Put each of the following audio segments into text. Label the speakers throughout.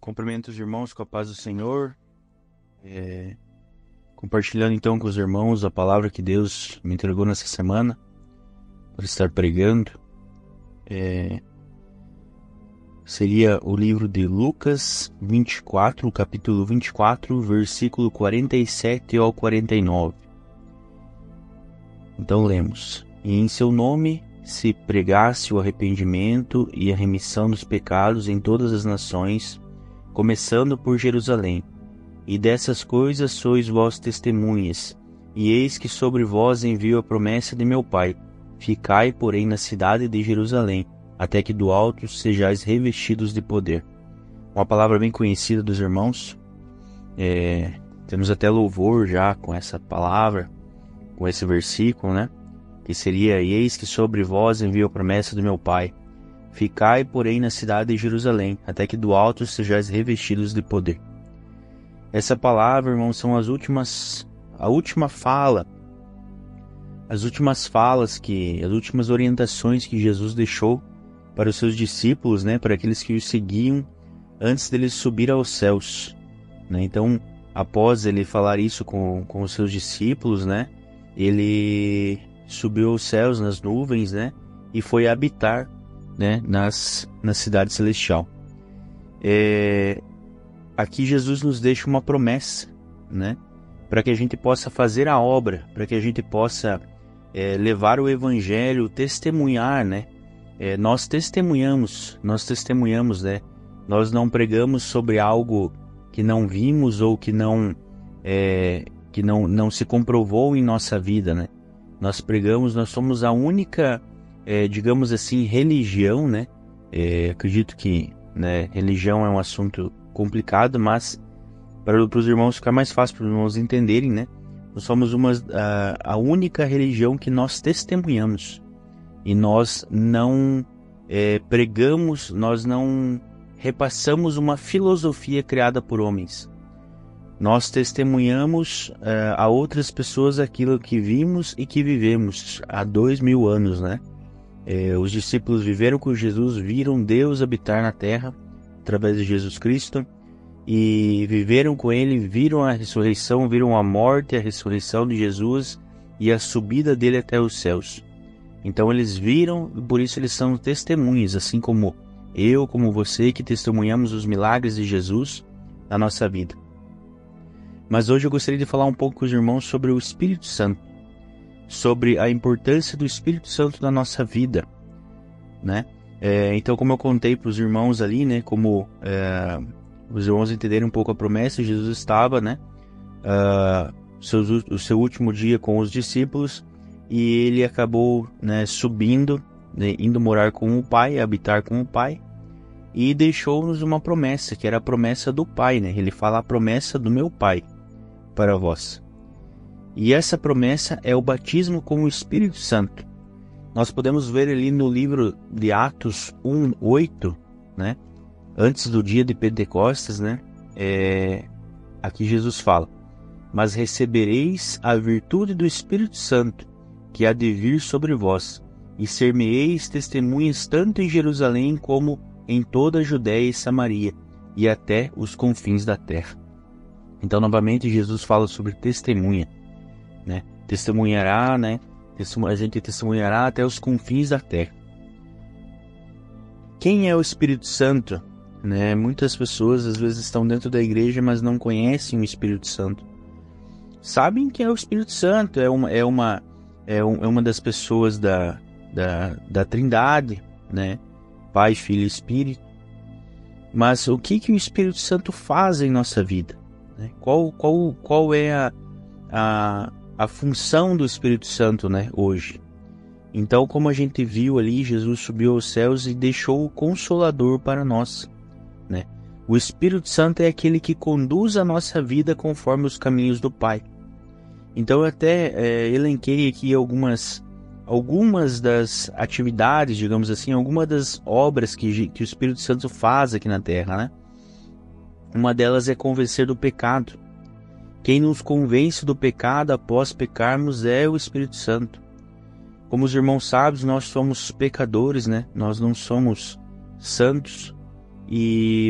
Speaker 1: Cumprimento os irmãos com a paz do Senhor, compartilhando então com os irmãos a palavra que Deus me entregou nessa semana para estar pregando. Seria o livro de Lucas 24, capítulo 24, versículo 47 ao 49. Então lemos: E em seu nome se pregasse o arrependimento e a remissão dos pecados em todas as nações, começando por Jerusalém. E dessas coisas sois vós testemunhas. E eis que sobre vós envio a promessa de meu Pai. Ficai, porém, na cidade de Jerusalém, até que do alto sejais revestidos de poder. Uma palavra bem conhecida dos irmãos. Temos até louvor já com essa palavra, com esse versículo, né? Que seria: E eis que sobre vós envio a promessa do meu Pai. Ficai, porém, na cidade de Jerusalém, até que do alto sejais revestidos de poder. Essa palavra, irmãos, são as últimas orientações que Jesus deixou para os seus discípulos, né, para aqueles que o seguiam antes dele subir aos céus, né? Então, após ele falar isso com os seus discípulos, né, ele subiu aos céus nas nuvens, né, e foi habitar, né, na cidade celestial. Aqui Jesus nos deixa uma promessa, né, para que a gente possa fazer a obra, para que a gente possa levar o evangelho, testemunhar, né. Nós testemunhamos, né. Nós não pregamos sobre algo que não vimos ou que não se comprovou em nossa vida, né. Nós pregamos, nós somos a única, digamos assim, religião, né. Acredito que, né, religião é um assunto complicado, mas para os irmãos ficar mais fácil, para os irmãos entenderem, né, nós somos a única religião que nós testemunhamos. E nós não pregamos, nós não repassamos uma filosofia criada por homens. Nós testemunhamos a outras pessoas aquilo que vimos e que vivemos há 2000 anos, né? Os discípulos viveram com Jesus, viram Deus habitar na terra através de Jesus Cristo, e viveram com Ele, viram a ressurreição, viram a morte e a ressurreição de Jesus e a subida dele até os céus. Então eles viram, e por isso eles são testemunhas, assim como eu, como você, que testemunhamos os milagres de Jesus na nossa vida. Mas hoje eu gostaria de falar um pouco com os irmãos sobre o Espírito Santo, sobre a importância do Espírito Santo na nossa vida, né? Então, como eu contei para os irmãos ali, né, como os irmãos entenderem um pouco a promessa, Jesus estava, né, o seu último dia com os discípulos, e ele acabou, né, subindo, né, indo morar com o Pai, habitar com o Pai, e deixou-nos uma promessa, que era a promessa do Pai, né? Ele fala: a promessa do meu Pai para vós. E essa promessa é o batismo com o Espírito Santo. Nós podemos ver ali no livro de Atos 1:8, né? Antes do dia de Pentecostes, né? Aqui Jesus fala: Mas recebereis a virtude do Espírito Santo, que há de vir sobre vós, e ser-me-eis testemunhas tanto em Jerusalém como em toda a Judéia e Samaria, e até os confins da terra. Então, novamente, Jesus fala sobre testemunha, né? Testemunhará, né? A gente testemunhará até os confins da terra. Quem é o Espírito Santo? Né? Muitas pessoas às vezes estão dentro da igreja, mas não conhecem o Espírito Santo. Sabem que é o Espírito Santo, é uma das pessoas da Trindade, né? Pai, Filho e Espírito. Mas o que o Espírito Santo faz em nossa vida, né? Qual é a função do Espírito Santo, né, hoje? Então, como a gente viu ali, Jesus subiu aos céus e deixou o Consolador para nós, né? O Espírito Santo é aquele que conduz a nossa vida conforme os caminhos do Pai. Então eu até elenquei aqui algumas das atividades, digamos assim, algumas das obras que o Espírito Santo faz aqui na Terra, né? Uma delas é convencer do pecado. Quem nos convence do pecado após pecarmos é o Espírito Santo. Como os irmãos sabem, nós somos pecadores, né? Nós não somos santos.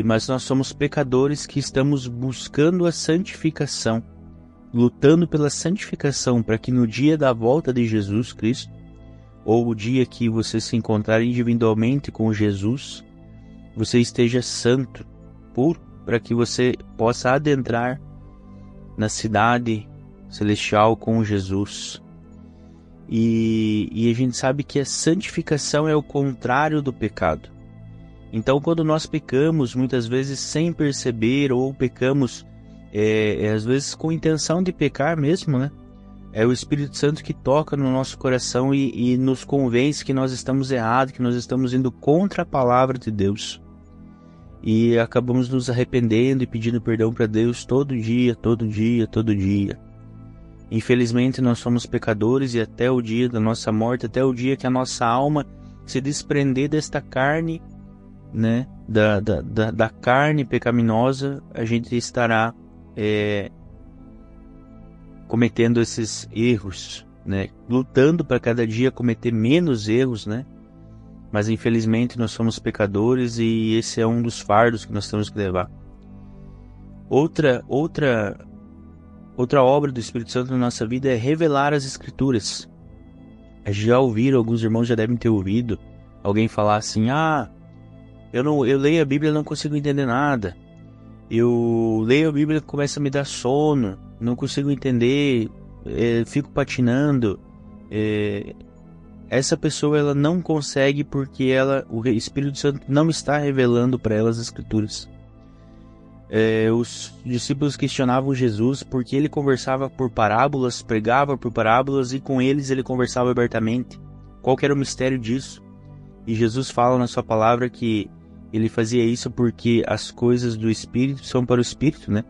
Speaker 1: Mas nós somos pecadores que estamos buscando a santificação, lutando pela santificação, para que no dia da volta de Jesus Cristo, ou o dia que você se encontrar individualmente com Jesus, você esteja santo, puro, para que você possa adentrar na cidade celestial com Jesus. E a gente sabe que a santificação é o contrário do pecado. Então, quando nós pecamos, muitas vezes sem perceber, ou pecamos às vezes com intenção de pecar mesmo, né? É o Espírito Santo que toca no nosso coração e nos convence que nós estamos errados, que nós estamos indo contra a palavra de Deus. E acabamos nos arrependendo e pedindo perdão para Deus todo dia, todo dia, todo dia. Infelizmente nós somos pecadores, e até o dia da nossa morte, até o dia que a nossa alma se desprender desta carne, né, da carne pecaminosa, a gente estará cometendo esses erros, né, lutando para cada dia cometer menos erros, né, mas infelizmente nós somos pecadores, e esse é um dos fardos que nós temos que levar. Outra obra do Espírito Santo na nossa vida é revelar as Escrituras. Já ouviram, alguns irmãos já devem ter ouvido alguém falar assim: eu leio a Bíblia e não consigo entender nada. Eu leio a Bíblia e começa a me dar sono, não consigo entender, fico patinando. Essa pessoa, ela não consegue porque o Espírito Santo não está revelando para ela as Escrituras. Os discípulos questionavam Jesus porque ele conversava por parábolas, pregava por parábolas, e com eles ele conversava abertamente. Qual que era o mistério disso? E Jesus fala na sua palavra que ele fazia isso porque as coisas do Espírito são para o Espírito, né?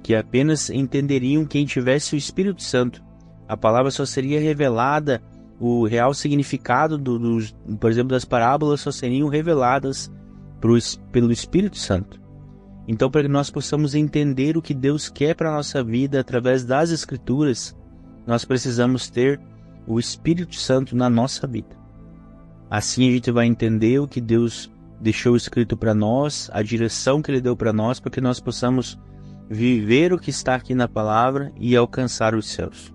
Speaker 1: Que apenas entenderiam quem tivesse o Espírito Santo. A palavra só seria revelada, o real significado, por exemplo, das parábolas só seriam reveladas pelo Espírito Santo. Então, para que nós possamos entender o que Deus quer para a nossa vida através das Escrituras, nós precisamos ter o Espírito Santo na nossa vida. Assim a gente vai entender o que Deus deixou escrito para nós, a direção que Ele deu para nós, para que nós possamos viver o que está aqui na palavra e alcançar os céus.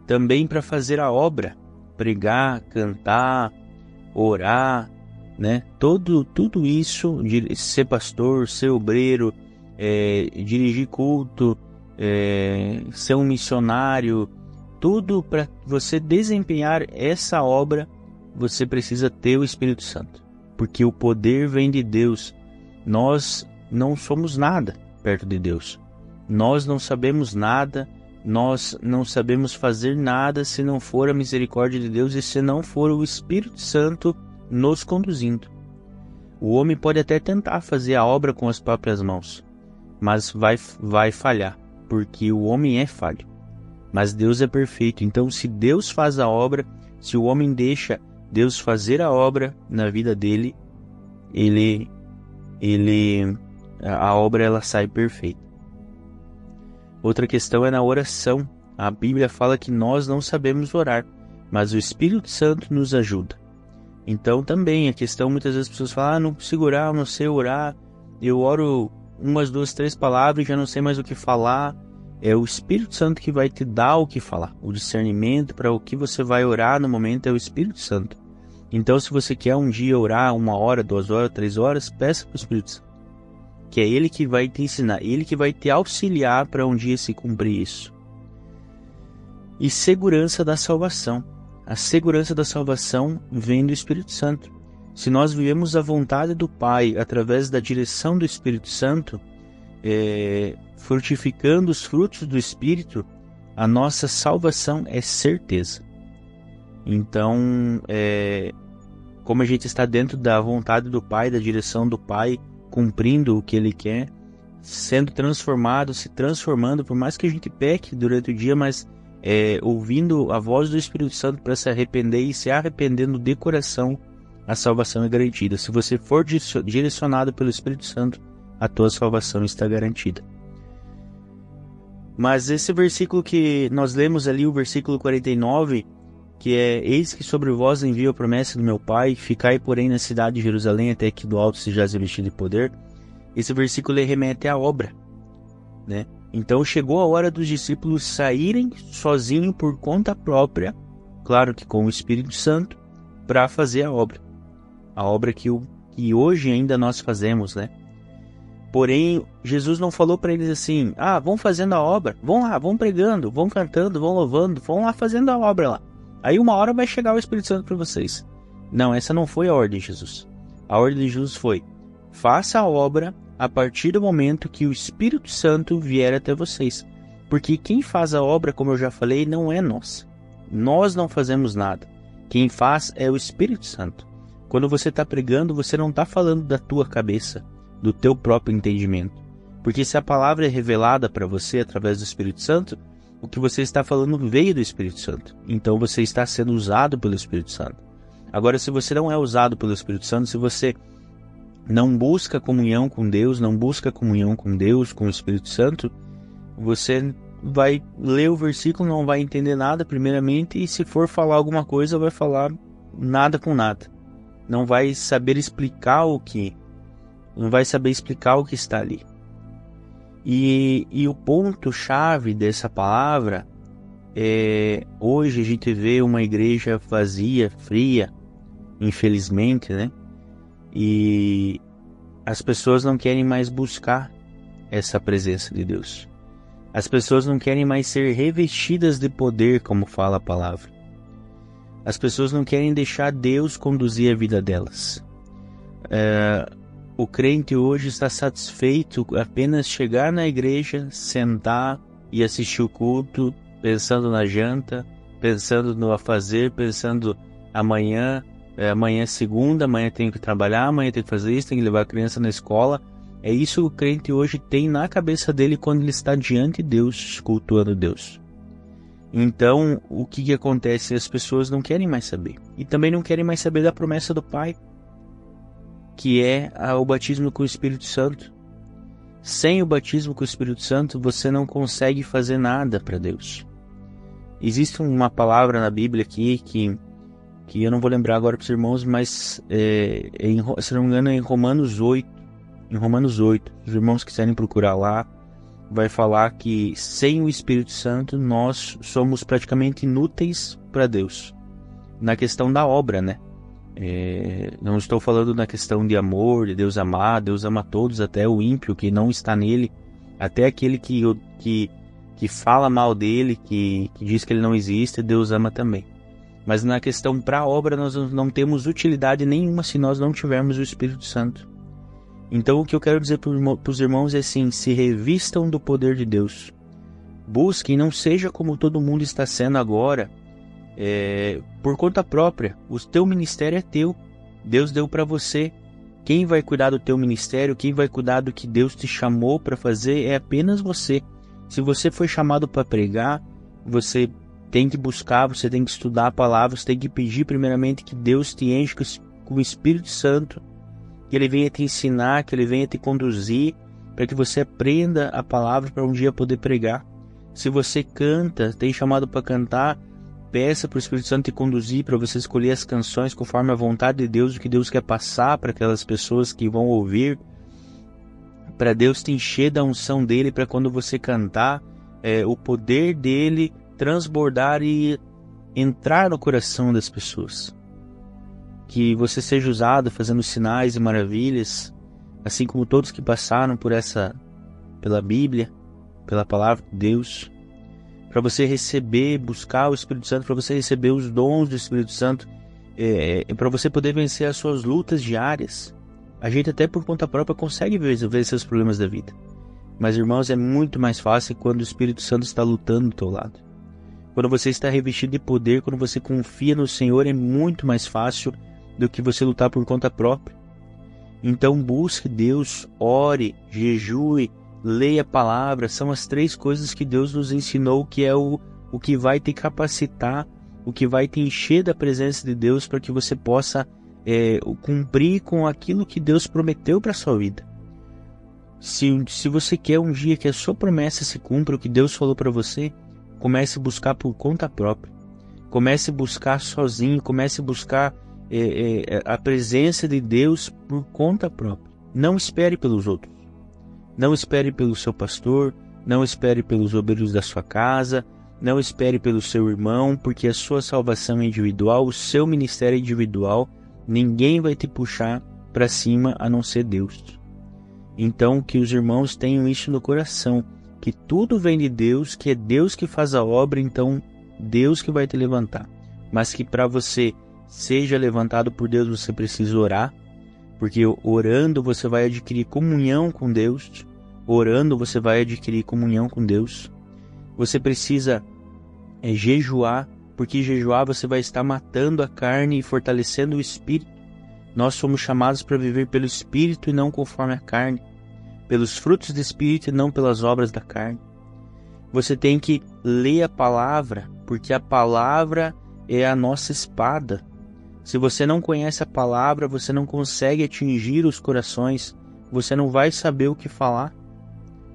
Speaker 1: Também para fazer a obra, pregar, cantar, orar, né? Tudo isso, ser pastor, ser obreiro, dirigir culto, ser um missionário, tudo para você desempenhar essa obra, você precisa ter o Espírito Santo, porque o poder vem de Deus. Nós não somos nada perto de Deus. Nós não sabemos nada, nós não sabemos fazer nada se não for a misericórdia de Deus e se não for o Espírito Santo nos conduzindo. O homem pode até tentar fazer a obra com as próprias mãos, mas vai falhar, porque o homem é falho. Mas Deus é perfeito. Então, se Deus faz a obra, se o homem deixa Deus fazer a obra na vida dele, a obra ela sai perfeita. Outra questão é na oração. A Bíblia fala que nós não sabemos orar, mas o Espírito Santo nos ajuda. Então também a questão, muitas vezes as pessoas falam: não consigo orar, não sei orar, eu oro umas, duas, três palavras e já não sei mais o que falar. É o Espírito Santo que vai te dar o que falar. O discernimento para o que você vai orar no momento é o Espírito Santo. Então, se você quer um dia orar 1 hora, 2 horas, 3 horas, peça para o Espírito Santo, que é Ele que vai te ensinar, Ele que vai te auxiliar para um dia se cumprir isso. E segurança da salvação. A segurança da salvação vem do Espírito Santo. Se nós vivemos a vontade do Pai através da direção do Espírito Santo, frutificando os frutos do Espírito, a nossa salvação é certeza. Então, como a gente está dentro da vontade do Pai, da direção do Pai, cumprindo o que Ele quer, sendo transformado, se transformando, por mais que a gente peque durante o dia, mas ouvindo a voz do Espírito Santo para se arrepender e se arrependendo de coração, a salvação é garantida. Se você for direcionado pelo Espírito Santo, a tua salvação está garantida. Mas esse versículo que nós lemos ali, o versículo 49, que é: eis que sobre vós envio a promessa do meu Pai, ficai porém na cidade de Jerusalém até que do alto sejais revestido de poder. Esse versículo ele remete à obra, né? Então chegou a hora dos discípulos saírem sozinhos por conta própria, claro que com o Espírito Santo, para fazer a obra que hoje ainda nós fazemos, né? Porém, Jesus não falou para eles assim: vão fazendo a obra, vão lá, vão pregando, vão cantando, vão louvando, vão lá fazendo a obra lá. Aí uma hora vai chegar o Espírito Santo para vocês. Não, essa não foi a ordem de Jesus. A ordem de Jesus foi: faça a obra a partir do momento que o Espírito Santo vier até vocês. Porque quem faz a obra, como eu já falei, não é nós. Nós não fazemos nada. Quem faz é o Espírito Santo. Quando você está pregando, você não está falando da tua cabeça, do teu próprio entendimento. Porque se a palavra é revelada para você através do Espírito Santo, o que você está falando veio do Espírito Santo. Então você está sendo usado pelo Espírito Santo. Agora, se você não é usado pelo Espírito Santo, se você não busca comunhão com Deus, não busca comunhão com Deus, com o Espírito Santo, você vai ler o versículo, não vai entender nada primeiramente, e se for falar alguma coisa, vai falar nada com nada. Não vai saber explicar o que está ali. E o ponto-chave dessa palavra é: hoje a gente vê uma igreja vazia, fria, infelizmente, né? E as pessoas não querem mais buscar essa presença de Deus. As pessoas não querem mais ser revestidas de poder, como fala a palavra. As pessoas não querem deixar Deus conduzir a vida delas. O crente hoje está satisfeito apenas chegar na igreja, sentar e assistir o culto, pensando na janta, pensando no afazer, pensando amanhã é segunda, amanhã tenho que trabalhar, amanhã tenho que fazer isso, tenho que levar a criança na escola. É isso que o crente hoje tem na cabeça dele quando ele está diante de Deus, cultuando Deus. Então, o que acontece? As pessoas não querem mais saber. E também não querem mais saber da promessa do Pai, que é o batismo com o Espírito Santo. Sem o batismo com o Espírito Santo, você não consegue fazer nada para Deus. Existe uma palavra na Bíblia aqui que eu não vou lembrar agora para os irmãos, mas se não me engano é em Romanos 8. Em Romanos 8, os irmãos quiserem procurar lá, vai falar que sem o Espírito Santo nós somos praticamente inúteis para Deus. Na questão da obra, né? Não estou falando na questão de amor, de Deus amar. Deus ama todos, até o ímpio que não está nele, até aquele que fala mal dele, que diz que ele não existe, Deus ama também. Mas na questão para a obra nós não temos utilidade nenhuma se nós não tivermos o Espírito Santo. Então o que eu quero dizer para os irmãos é assim: se revistam do poder de Deus. Busquem, não seja como todo mundo está sendo agora, por conta própria. O teu ministério é teu, Deus deu para você. Quem vai cuidar do teu ministério, quem vai cuidar do que Deus te chamou para fazer é apenas você. Se você foi chamado para pregar, você tem que buscar, você tem que estudar a palavra, você tem que pedir primeiramente que Deus te enche com o Espírito Santo, que Ele venha te ensinar, que Ele venha te conduzir, para que você aprenda a palavra para um dia poder pregar. Se você canta, tem chamado para cantar, peça para o Espírito Santo te conduzir, para você escolher as canções conforme a vontade de Deus, o que Deus quer passar para aquelas pessoas que vão ouvir, para Deus te encher da unção dEle, para quando você cantar, o poder dEle transbordar e entrar no coração das pessoas. Que você seja usado fazendo sinais e maravilhas, assim como todos que passaram pela Bíblia, pela palavra de Deus, para você receber, buscar o Espírito Santo, para você receber os dons do Espírito Santo, para você poder vencer as suas lutas diárias. A gente até por conta própria consegue vencer os problemas da vida. Mas, irmãos, é muito mais fácil quando o Espírito Santo está lutando do teu lado. Quando você está revestido de poder, quando você confia no Senhor, é muito mais fácil do que você lutar por conta própria. Então busque Deus, ore, jejue, leia a palavra. São as 3 coisas que Deus nos ensinou, que é o que vai te capacitar, o que vai te encher da presença de Deus, para que você possa cumprir com aquilo que Deus prometeu para a sua vida. Se você quer um dia que a sua promessa se cumpra, o que Deus falou para você, comece a buscar por conta própria. Comece a buscar sozinho, comece a buscar a presença de Deus por conta própria. Não espere pelos outros. Não espere pelo seu pastor, não espere pelos obreiros da sua casa, não espere pelo seu irmão, porque a sua salvação é individual, o seu ministério é individual, ninguém vai te puxar para cima a não ser Deus. Então, que os irmãos tenham isso no coração, que tudo vem de Deus, que é Deus que faz a obra, então Deus que vai te levantar. Mas que para você seja levantado por Deus, você precisa orar, porque orando você vai adquirir comunhão com Deus, orando você vai adquirir comunhão com Deus. Você precisa jejuar, porque jejuar você vai estar matando a carne e fortalecendo o espírito. Nós somos chamados para viver pelo espírito e não conforme a carne, pelos frutos do espírito e não pelas obras da carne. Você tem que ler a palavra, porque a palavra é a nossa espada. Se você não conhece a palavra, você não consegue atingir os corações, você não vai saber o que falar,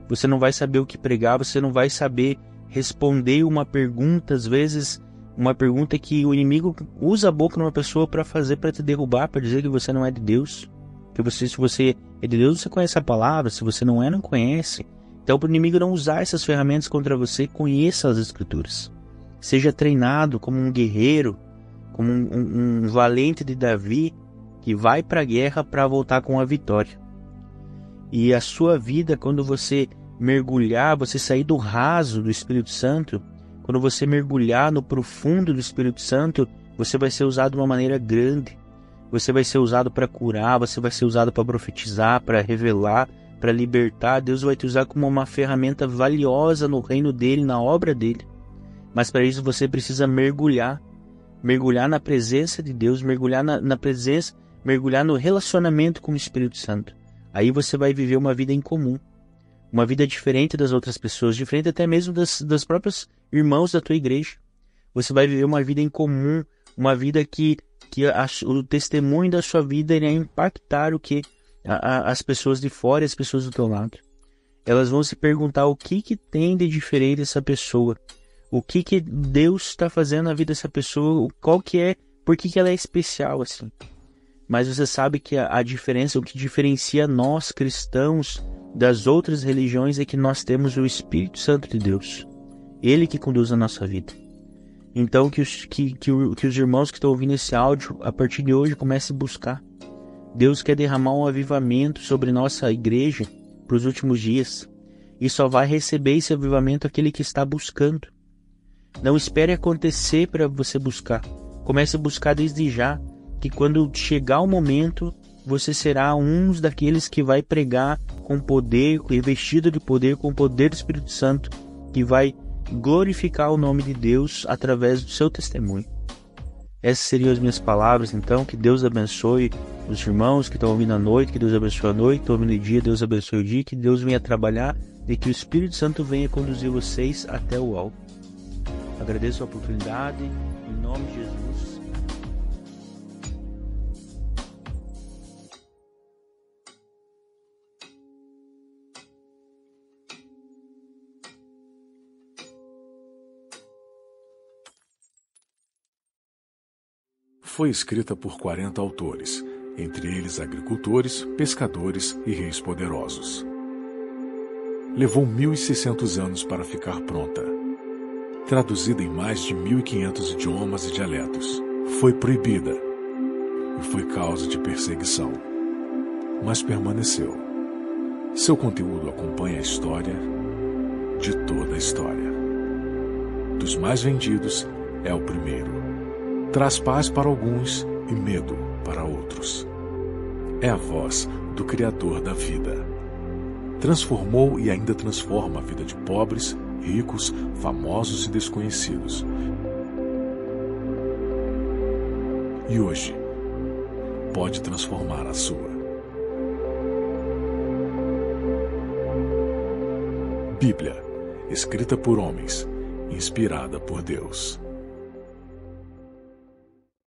Speaker 1: você não vai saber o que pregar, você não vai saber responder uma pergunta, às vezes uma pergunta que o inimigo usa a boca de uma pessoa para fazer, para te derrubar, para dizer que você não é de Deus. Que se você é de Deus, você conhece a palavra, se você não é, não conhece. Então, para o inimigo não usar essas ferramentas contra você, conheça as Escrituras. Seja treinado como um guerreiro, como um valente de Davi, que vai para a guerra para voltar com a vitória. E a sua vida, quando você mergulhar, você sair do raso do Espírito Santo, quando você mergulhar no profundo do Espírito Santo, você vai ser usado de uma maneira grande. Você vai ser usado para curar, você vai ser usado para profetizar, para revelar, para libertar. Deus vai te usar como uma ferramenta valiosa no reino dele, na obra dele. Mas para isso você precisa mergulhar na presença de Deus, mergulhar na presença, mergulhar no relacionamento com o Espírito Santo. Aí você vai viver uma vida em comum, uma vida diferente das outras pessoas, diferente até mesmo das próprias irmãos da tua igreja. Você vai viver uma vida em comum, uma vida que o testemunho da sua vida irá impactar o que as pessoas de fora e as pessoas do teu lado. Elas vão se perguntar o que tem de diferente essa pessoa, o que Deus está fazendo na vida dessa pessoa, por que ela é especial assim. Mas você sabe que a diferença, o que diferencia nós cristãos das outras religiões é que nós temos o Espírito Santo de Deus. Ele que conduz a nossa vida. Então que os irmãos que estão ouvindo esse áudio, a partir de hoje, comecem a buscar. Deus quer derramar um avivamento sobre nossa igreja para os últimos dias. E só vai receber esse avivamento aquele que está buscando. Não espere acontecer para você buscar. Comece a buscar desde já, que quando chegar o momento, você será um daqueles que vai pregar com poder, revestido de poder, com o poder do Espírito Santo, que vai glorificar o nome de Deus através do seu testemunho. Essas seriam as minhas palavras, então. Que Deus abençoe os irmãos que estão ouvindo à noite, que Deus abençoe a noite, estão ouvindo o dia, Deus abençoe o dia, que Deus venha trabalhar e que o Espírito Santo venha conduzir vocês até o alto. Agradeço a oportunidade, em nome de Jesus.
Speaker 2: Foi escrita por 40 autores, entre eles agricultores, pescadores e reis poderosos. Levou 1.600 anos para ficar pronta. Traduzida em mais de 1.500 idiomas e dialetos, foi proibida e foi causa de perseguição, mas permaneceu. Seu conteúdo acompanha a história de toda a história. Dos mais vendidos, é o primeiro. Traz paz para alguns e medo para outros. É a voz do Criador da vida. Transformou e ainda transforma a vida de pobres, ricos, famosos e desconhecidos. E hoje, pode transformar a sua. Bíblia, escrita por homens, inspirada por Deus.